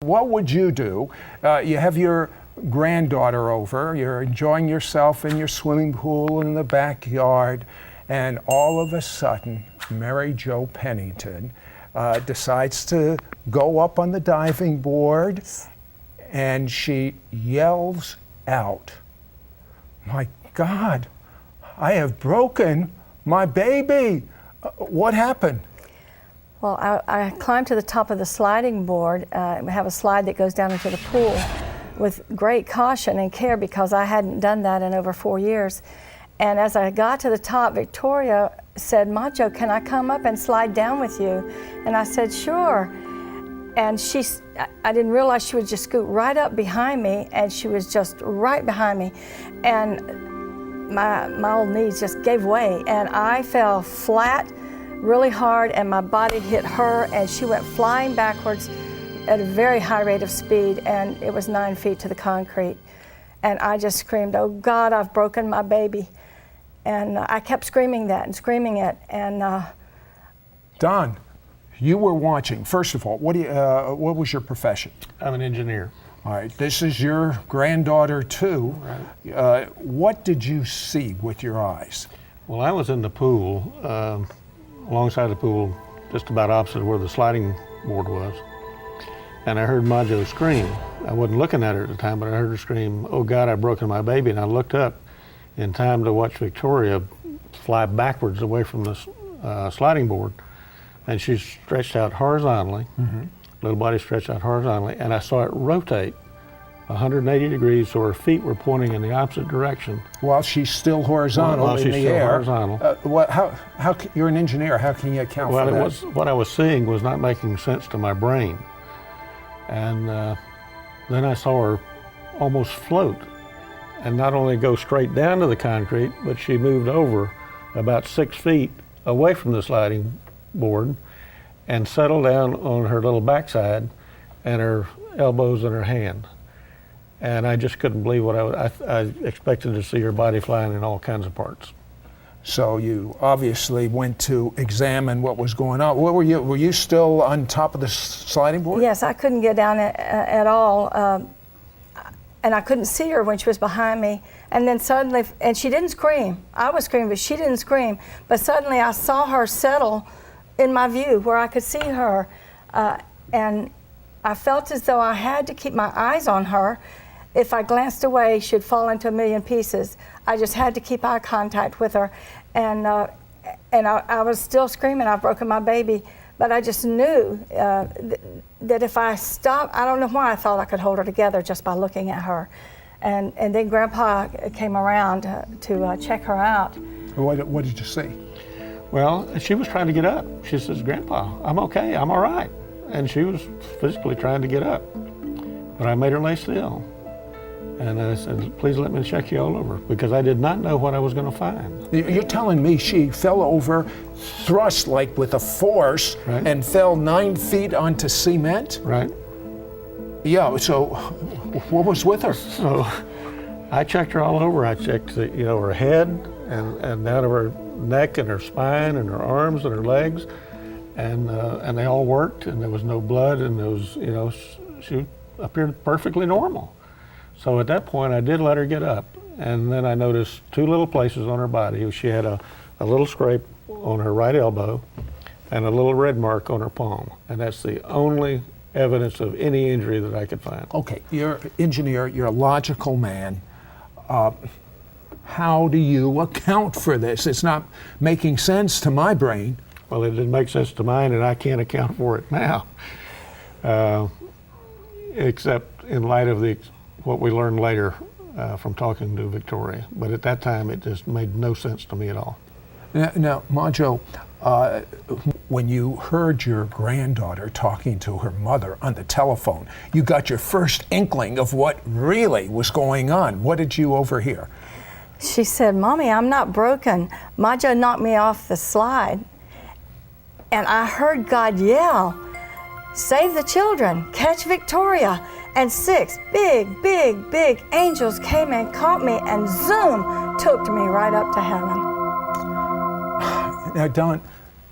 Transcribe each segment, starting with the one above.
What would you do? You have your granddaughter over, you're enjoying yourself in your swimming pool in the backyard, and all of a sudden, Mary Jo Pennington decides to go up on the diving board, and she yells out, "My God, I have broken my baby." What happened? Well, I climbed to the top of the sliding board. We have a slide that goes down into the pool with great caution and care because I hadn't done that in over 4 years. And as I got to the top, Victoria said, "Ma Jo, can I come up and slide down with you?" And I said, "Sure." And I didn't realize she would just scoot right up behind me, and she was just right behind me. And my old knees just gave way, and I fell flat really hard, and my body hit her, and she went flying backwards at a very high rate of speed, and it was 9 feet to the concrete. And I just screamed, "Oh God, I've broken my baby." And I kept screaming that and screaming it. And Don, you were watching. First of all, what was your profession? I'm an engineer. All right, this is your granddaughter too. Right. What did you see with your eyes? Well, I was in the pool, alongside the pool, just about opposite where the sliding board was. And I heard Ma Jo scream. I wasn't looking at her at the time, but I heard her scream, "Oh God, I've broken my baby." And I looked up in time to watch Victoria fly backwards away from the sliding board. And she stretched out horizontally, little body stretched out horizontally, and I saw it rotate 180 degrees, so her feet were pointing in the opposite direction. While she's still horizontal While in she's the still air. horizontal. How you're an engineer, how can you account for that? What I was seeing was not making sense to my brain. And then I saw her almost float, and not only go straight down to the concrete, but she moved over about 6 feet away from the sliding board and settled down on her little backside and her elbows in her hand. And I just couldn't believe what I expected to see her body flying in all kinds of parts. So you obviously went to examine what was going on. Were you still on top of the sliding board? Yes, I couldn't get down at all. And I couldn't see her when she was behind me. And then suddenly, and she didn't scream. I was screaming, but she didn't scream. But suddenly I saw her settle in my view where I could see her. And I felt as though I had to keep my eyes on her. If I glanced away, she'd fall into a million pieces. I just had to keep eye contact with her. And I was still screaming, "I've broken my baby." But I just knew that if I stopped, I don't know why I thought I could hold her together just by looking at her. And then Grandpa came around to check her out. What did you see? Well, she was trying to get up. She says, "Grandpa, I'm okay, I'm all right." And she was physically trying to get up. But I made her lay still. And I said, "Please let me check you all over," because I did not know what I was going to find. You're telling me she fell over, thrust like with a force, right, and fell 9 feet onto cement? Right. Yeah, so what was with her? So I checked her all over. I checked her head and down to her neck and her spine and her arms and her legs. And they all worked, and there was no blood, and there was, she appeared perfectly normal. So at that point, I did let her get up, and then I noticed 2 little places on her body. She had a little scrape on her right elbow and a little red mark on her palm, and that's the only evidence of any injury that I could find. Okay, you're an engineer, you're a logical man. How do you account for this? It's not making sense to my brain. Well, it didn't make sense to mine, and I can't account for it now, except in light of what we learned later from talking to Victoria. But at that time, it just made no sense to me at all. Now, Ma Jo, when you heard your granddaughter talking to her mother on the telephone, you got your first inkling of what really was going on. What did you overhear? She said, "Mommy, I'm not broken. Ma Jo knocked me off the slide." And I heard God yell, "Save the children, catch Victoria." And 6 big angels came and caught me and zoom, took me right up to heaven. Now, Don,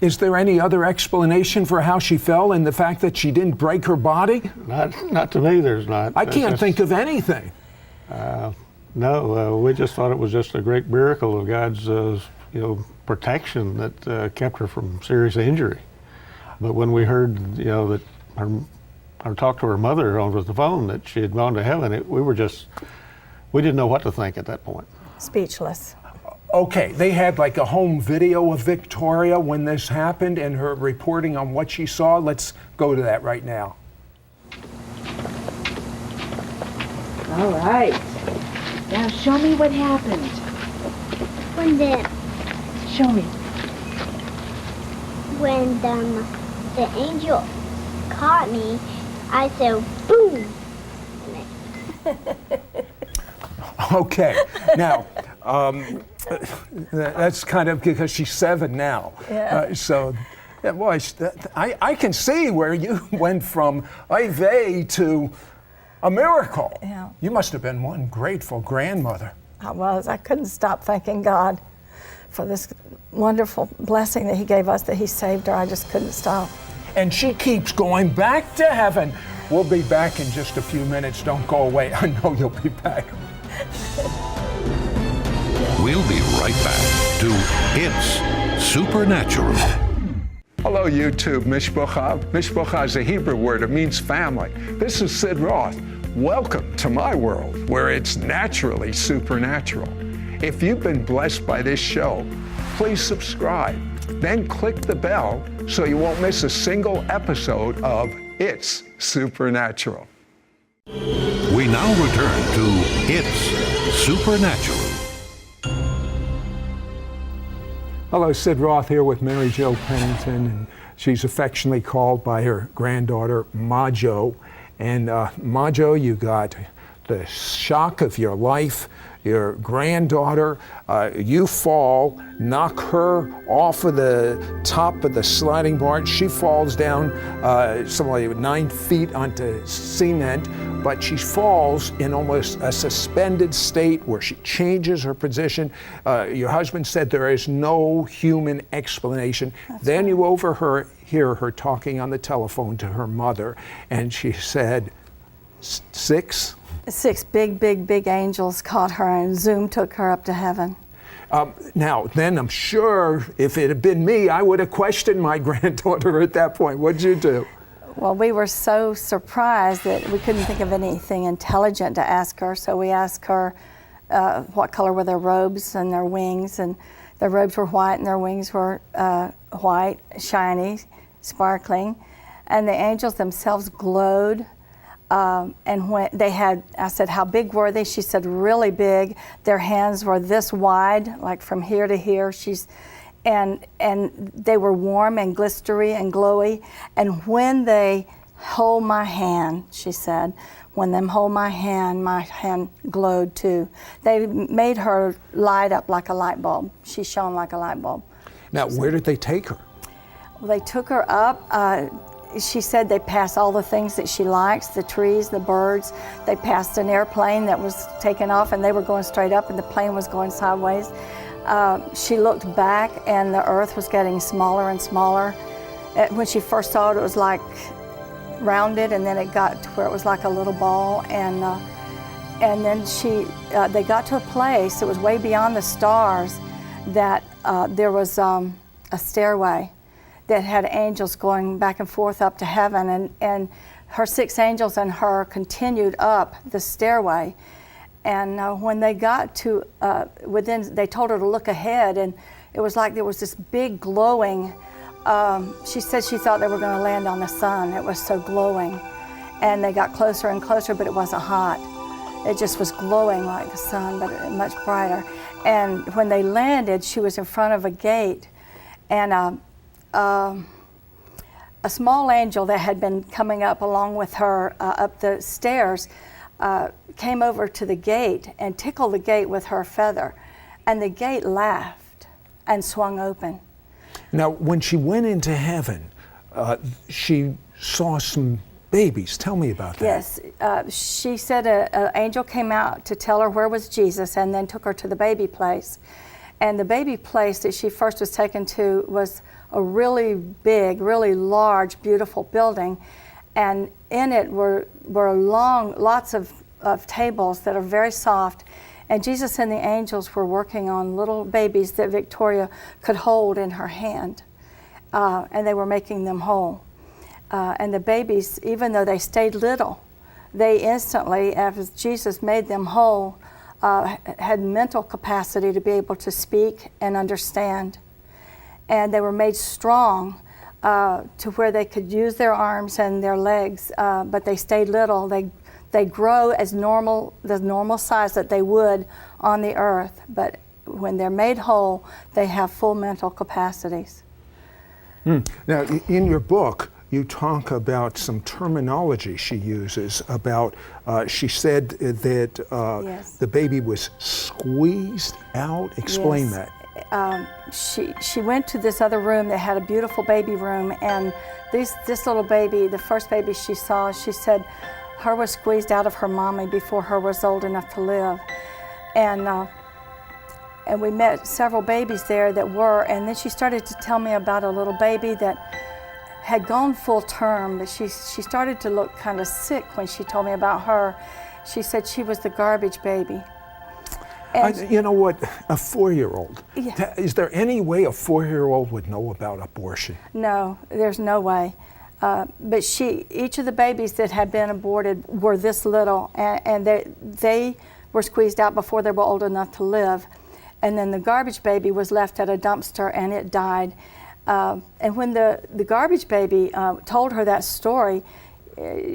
Is there any other explanation for how she fell and the fact that she didn't break her body? Not to me, there's not. I can't think of anything. No, we just thought it was just a great miracle of God's, protection that kept her from serious injury. But when we heard, that or talked to her mother over the phone that she had gone to heaven, we didn't know what to think at that point. Speechless. Okay, they had like a home video of Victoria when this happened and her reporting on what she saw. Let's go to that right now. All right. Now show me what happened. Show me. When the angel caught me, I said, boom. Okay, now, that's kind of because she's 7 now. Yeah. So that was, I can see where you went from IV to a miracle. Yeah. You must have been one grateful grandmother. I was. I couldn't stop thanking God for this wonderful blessing that He gave us, that He saved her. I just couldn't stop. And she keeps going back to heaven. We'll be back in just a few minutes. Don't go away. I know you'll be back. We'll be right back to It's Supernatural. Hello, YouTube. Mishpocha. Mishpocha is a Hebrew word. It means family. This is Sid Roth. Welcome to my world, where it's naturally supernatural. If you've been blessed by this show, please subscribe. Then click the bell so you won't miss a single episode of It's Supernatural. We now return to It's Supernatural. Hello, Sid Roth here with Mary Jo Pennington, and she's affectionately called by her granddaughter, Majo. And Majo, you got the shock of your life. Your granddaughter, you fall, knock her off of the top of the sliding board. She falls down something like 9 feet onto cement, but she falls in almost a suspended state where she changes her position. Your husband said there is no human explanation. Then you hear her talking on the telephone to her mother, and she said, 6 big angels caught her, and Zoom took her up to heaven. Now, then I'm sure if it had been me, I would have questioned my granddaughter at that point. What'd you do? Well, we were so surprised that we couldn't think of anything intelligent to ask her, so we asked her what color were their robes and their wings, and their robes were white and their wings were white, shiny, sparkling, and the angels themselves glowed. And when they had, I said, how big were they? She said, really big. Their hands were this wide, like from here to here. And they were warm and glistery and glowy. And when they hold my hand, she said, when they hold my hand glowed too. They made her light up like a light bulb. She shone like a light bulb. Now, where did they take her? Well, they took her up. She said they passed all the things that she likes, the trees, the birds. They passed an airplane that was taken off, and they were going straight up, and the plane was going sideways. She looked back, and the earth was getting smaller and smaller. When she first saw it, it was like rounded, and then it got to where it was like a little ball. And then they got to a place, it was way beyond the stars, that there was a stairway that had angels going back and forth up to heaven, and her 6 angels and her continued up the stairway. And when they got to they told her to look ahead, and it was like there was this big glowing. She said she thought they were going to land on the sun. It was so glowing, and they got closer and closer, but it wasn't hot. It just was glowing like the sun, but much brighter. And when they landed, she was in front of a gate, and a small angel that had been coming up along with her up the stairs came over to the gate and tickled the gate with her feather, and the gate laughed and swung open. Now, when she went into heaven, she saw some babies. Tell me about that. Yes, she said an angel came out to tell her where was Jesus, and then took her to the baby place. And the baby place that she first was taken to was a really big, really large, beautiful building, and in it were lots of tables that are very soft, and Jesus and the angels were working on little babies that Victoria could hold in her hand, and they were making them whole. And the babies, even though they stayed little, they instantly, as Jesus made them whole, had mental capacity to be able to speak and understand. And they were made strong to where they could use their arms and their legs, but they stayed little. They grow as the normal size that they would on the earth, but when they're made whole, they have full mental capacities. Now, in your book, you talk about some terminology she uses about, she said that Yes. the baby was squeezed out. Explain Yes. that. She went to this other room that had a beautiful baby room, and this little baby, the first baby she saw, she said her was squeezed out of her mommy before her was old enough to live. And we met several babies there that were, and then she started to tell me about a little baby that had gone full term, but she started to look kind of sick when she told me about her. She said she was the garbage baby. And You know what, a 4-year-old, Yeah. is there any way a 4-year-old would know about abortion? no, there's no way. But each of the babies that had been aborted were this little, and they were squeezed out before they were old enough to live. And then the garbage baby was left at a dumpster, and it died. And when the garbage baby told her that story,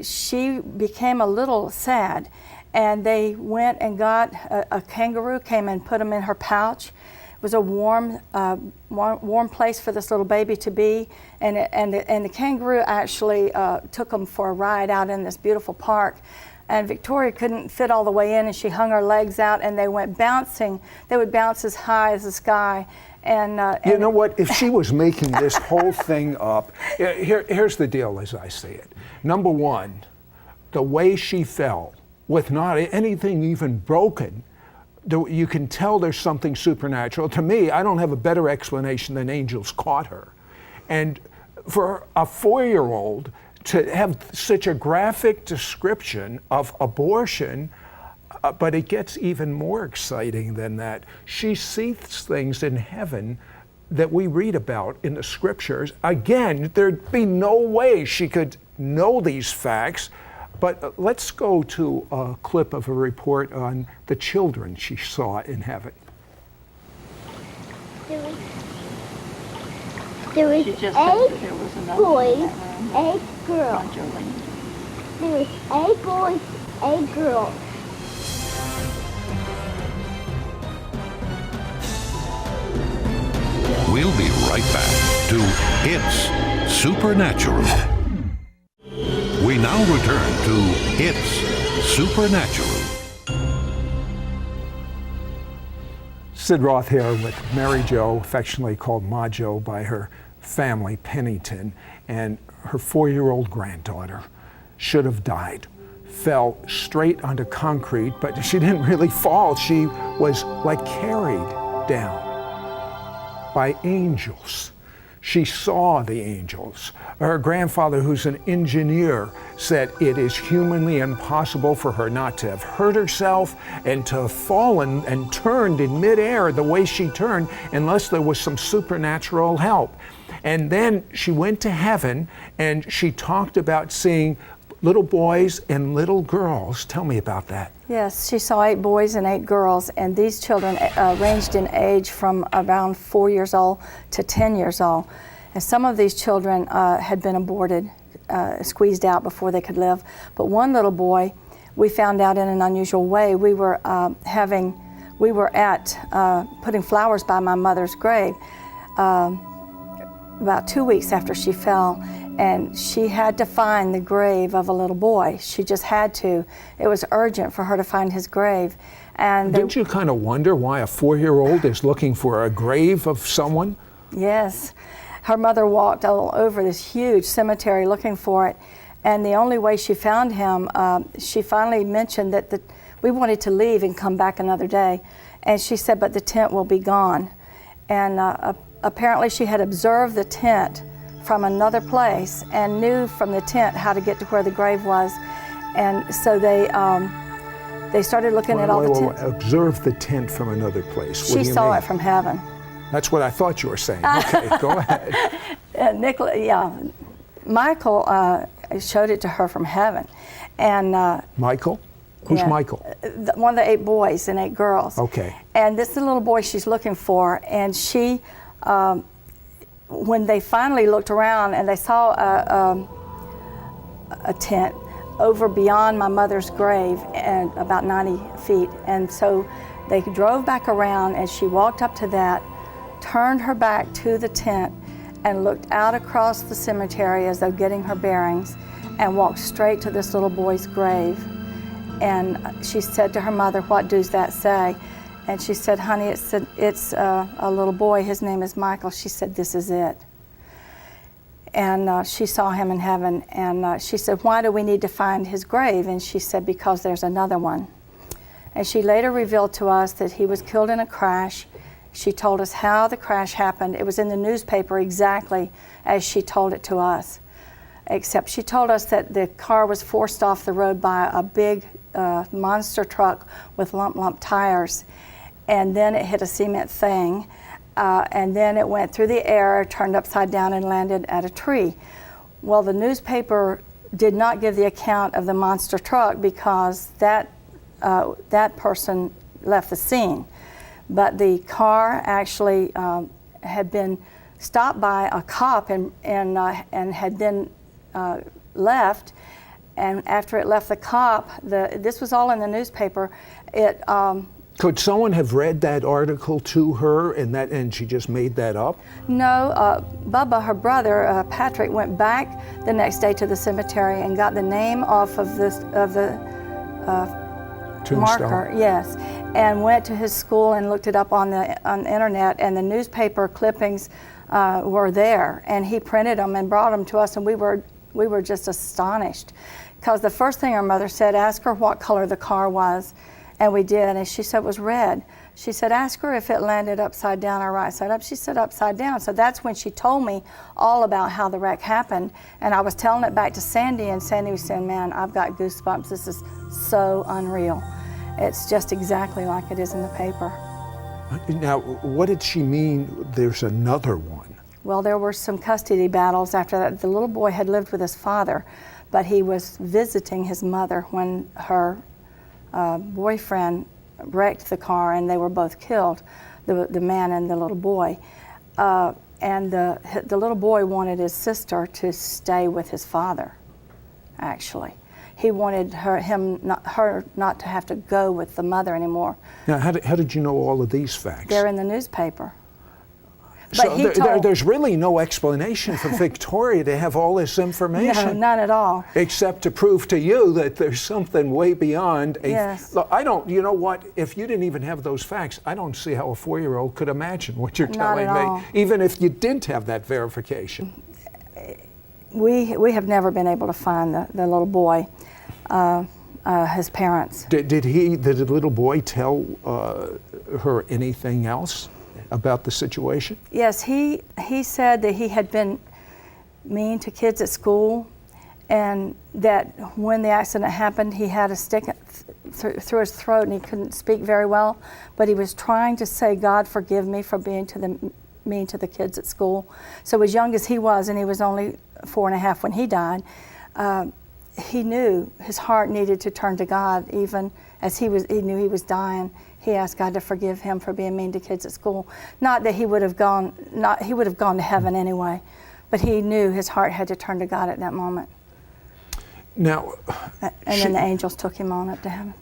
she became a little sad. And they went and got a kangaroo, came and put him in her pouch. It was a warm place for this little baby to be. And the kangaroo actually took him for a ride out in this beautiful park. And Victoria couldn't fit all the way in, and she hung her legs out, and they went bouncing. They would bounce as high as the sky. You know what? If she was making this whole thing up, here's the deal as I see it. Number one, the way she fell, with not anything even broken, you can tell there's something supernatural. To me, I don't have a better explanation than angels caught her. And for a 4-year-old to have such a graphic description of abortion, but it gets even more exciting than that. She sees things in heaven that we read about in the scriptures. Again, there'd be no way she could know these facts, but let's go to a clip of a report on the children she saw in heaven. There was She just said 8 that there was another boys, in that room. 8 girls. Jolene. There was 8 boys, 8 girls. We'll be right back to It's Supernatural. We now return to It's Supernatural. Sid Roth here with Mary Jo, affectionately called Ma Jo by her family, Pennington, and her 4-year-old granddaughter should have died. Fell straight onto concrete, but she didn't really fall. She was like carried down by angels. She saw the angels. Her grandfather, who's an engineer, said it is humanly impossible for her not to have hurt herself and to have fallen and turned in midair the way she turned unless there was some supernatural help. And then she went to heaven and she talked about seeing little boys and little girls. Tell me about that. Yes, she saw 8 boys and 8 girls, and these children ranged in age from around 4 years old to 10 years old. And some of these children had been aborted, squeezed out before they could live. But one little boy, we found out in an unusual way. We were putting flowers by my mother's grave about 2 weeks after she fell. And she had to find the grave of a little boy. She just had to. It was urgent for her to find his grave. And didn't you kind of wonder why a 4-year-old is looking for a grave of someone? Yes. Her mother walked all over this huge cemetery looking for it. And the only way she found him, she finally mentioned that we wanted to leave and come back another day. And she said, but the tent will be gone. And apparently she had observed the tent from another place and knew from the tent how to get to where the grave was. And so they started looking at all the tents. Observe the tent from another place. What She do you saw mean? it from heaven. That's what I thought you were saying. Okay, go ahead. Michael showed it to her from heaven. And Michael? Who's yeah, Michael? one of the 8 boys and 8 girls. Okay. And this is the little boy she's looking for. And she, when they finally looked around and they saw a tent over beyond my mother's grave and about 90 feet. And so they drove back around and she walked up to that, turned her back to the tent and looked out across the cemetery as though getting her bearings and walked straight to this little boy's grave. And she said to her mother, "What does that say?" And she said, "Honey, it's a little boy. His name is Michael." She said, "This is it." And she saw him in heaven. And she said, "Why do we need to find his grave?" And she said, "Because there's another one." And she later revealed to us that he was killed in a crash. She told us how the crash happened. It was in the newspaper exactly as she told it to us. Except she told us that the car was forced off the road by a big monster truck with lump tires, and then it hit a cement thing, and then it went through the air, turned upside down, and landed at a tree. Well, the newspaper did not give the account of the monster truck because that person left the scene, but the car actually had been stopped by a cop and had been left. And after it left the cop, this was all in the newspaper. Could someone have read that article to her and she just made that up? No, Bubba, her brother, Patrick, went back the next day to the cemetery and got the name off of the Tombstone. marker, yes, and went to his school and looked it up on the internet, and the newspaper clippings were there, and he printed them and brought them to us, and we were just astonished, because the first thing our mother said, ask her what color the car was, and we did, and she said it was red. She said, ask her if it landed upside down or right side up. She said upside down. So that's when she told me all about how the wreck happened, and I was telling it back to Sandy, and Sandy was saying, man, I've got goosebumps. This is so unreal. It's just exactly like it is in the paper. Now, what did she mean there's another one? Well, there were some custody battles after that. The little boy had lived with his father, but he was visiting his mother when her boyfriend wrecked the car, and they were both killed, the man and the little boy. And the little boy wanted his sister to stay with his father, actually. He wanted her not to have to go with the mother anymore. Now, how did you know all of these facts? They're in the newspaper. So there's really no explanation for Victoria to have all this information. No, none at all. Except to prove to you that there's something way beyond. Yes. Look, you know what? If you didn't even have those facts, I don't see how a 4-year-old could imagine what you're telling Not at all. me, even if you didn't have that verification. We have never been able to find the little boy, his parents. Did the little boy tell her anything else about the situation? Yes, he said that he had been mean to kids at school, and that when the accident happened, he had a stick through his throat and he couldn't speak very well, but he was trying to say, God forgive me for being mean to the kids at school. So as young as he was, and he was only 4.5 when he died, he knew his heart needed to turn to God. Even as he knew he was dying, he asked God to forgive him for being mean to kids at school. Not that he would have gone to heaven anyway, but he knew his heart had to turn to God at that moment. Now, And then the angels took him on up to heaven.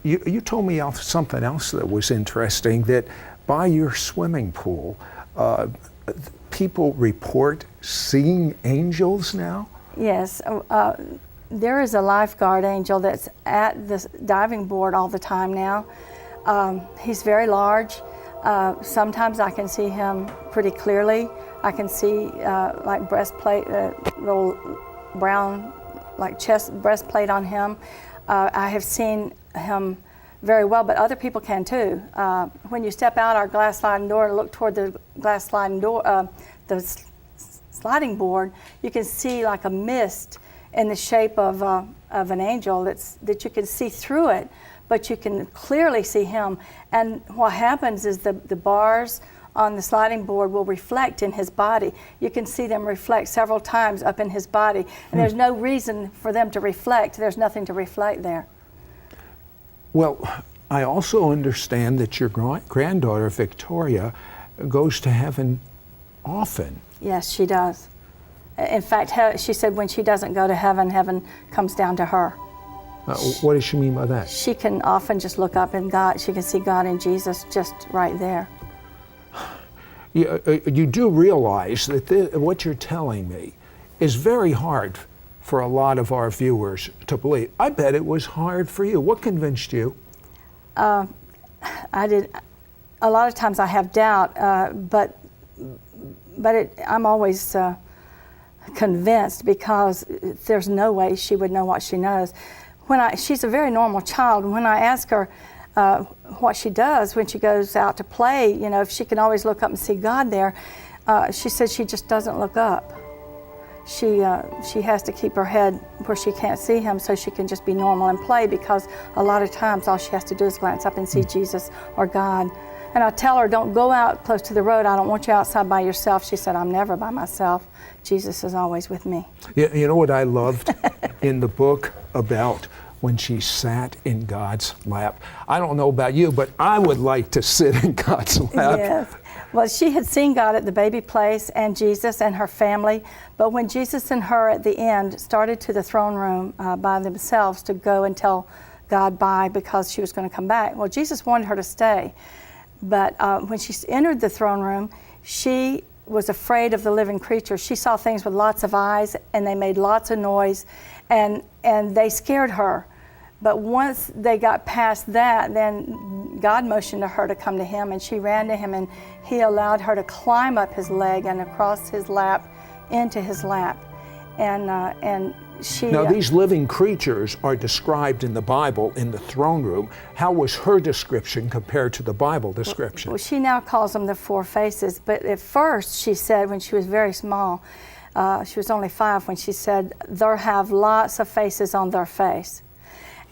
You told me something else that was interesting, that by your swimming pool, people report seeing angels now? Yes. There is a lifeguard angel that's at the diving board all the time now. He's very large. Sometimes I can see him pretty clearly. I can see like breastplate, little brown like chest breastplate on him. I have seen him very well, but other people can too. When you step out our glass sliding door and look toward the glass sliding door, sliding board, you can see like a mist in the shape of an angel that you can see through it, but you can clearly see him. And what happens is the bars on the sliding board will reflect in his body. You can see them reflect several times up in his body, and there's no reason for them to reflect. There's nothing to reflect there. Well, I also understand that your granddaughter, Victoria, goes to heaven often. Yes, she does. In fact, she said when she doesn't go to heaven, heaven comes down to her. What does she mean by that? She can often just look up and she can see God and Jesus just right there. You do realize that what you're telling me is very hard for a lot of our viewers to believe. I bet it was hard for you. What convinced you? I did. A lot of times I have doubt, but I'm always convinced, because there's no way she would know what she knows. She's a very normal child. When I ask her what she does when she goes out to play, if she can always look up and see God there, she says she just doesn't look up. She has to keep her head where she can't see him so she can just be normal and play, because a lot of times all she has to do is glance up and see Jesus or God. And I tell her, don't go out close to the road. I don't want you outside by yourself. She said, I'm never by myself. Jesus is always with me. You know what I loved in the book about when she sat in God's lap? I don't know about you, but I would like to sit in God's lap. Yes. Well, she had seen God at the baby place and Jesus and her family, but when Jesus and her at the end started to the throne room by themselves to go and tell God bye because she was going to come back, well, Jesus wanted her to stay. But when she entered the throne room, she was afraid of the living creatures. She saw things with lots of eyes, and they made lots of noise, and they scared her. But once they got past that, then God motioned to her to come to him, and she ran to him, and he allowed her to climb up his leg and across his lap into his lap. And she... Now, these living creatures are described in the Bible in the throne room. How was her description compared to the Bible description? Well, she now calls them the four faces, but at first she said, when she was very small, she was only 5, when she said, they have lots of faces on their face.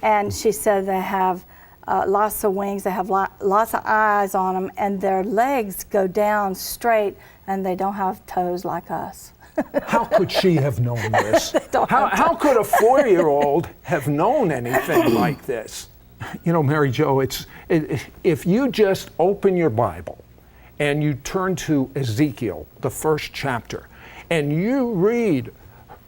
And she said they have lots of wings, they have lots of eyes on them, and their legs go down straight, and they don't have toes like us. How could she have known this? How could a 4-year-old have known anything like this? You know, Mary Jo, if you just open your Bible and you turn to Ezekiel, the 1st chapter, and you read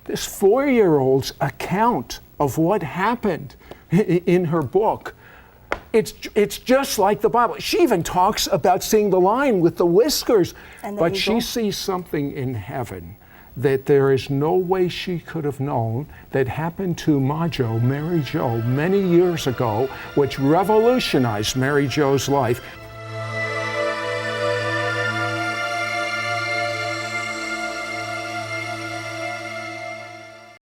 this 4-year-old's account of what happened in her book, it's just like the Bible. She even talks about seeing the lion with the whiskers, but she sees something in heaven that there is no way she could have known that happened to Mary Jo, many years ago, which revolutionized Mary Jo's life.